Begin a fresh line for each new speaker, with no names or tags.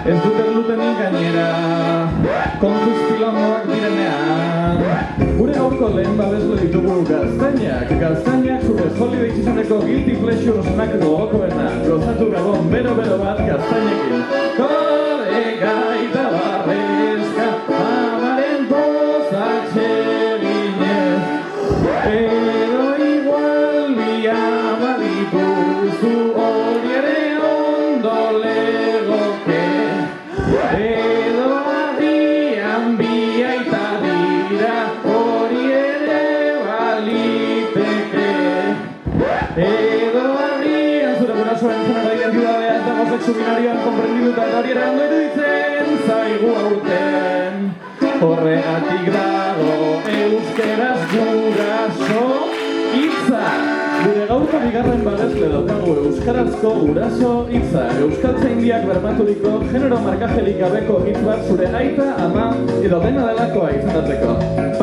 Ez dut erlutenik gainera, kontuz pilongoak direnean. Gure gaurko lehen babesle ditugu gaztainak zure holiday seasoneko guilty pleasure snack gogokoenak. Gozatu gabon bero-bero bat gaztainekin. Kolega eta barrezka, amaren bozak txeginez. Edo igual biama dituzu hori ere ondo legoke. Edo adian biaita dira hori ere baliteke. Edo adian zure gurasoen zenera identidadea ez dago sexu binarioan konprendituta eta hori ere ondo iruditzen zaigu aurten. Horregatik dago euskeraz guraso hitza. Gure gaurko bigarren babesle daukagu euskarazko guraso hitza. Euskaltzaindiak bermaturiko genero markajerik gabeko hitz bat zure aita, ama edo dena delakoa izendatzeko.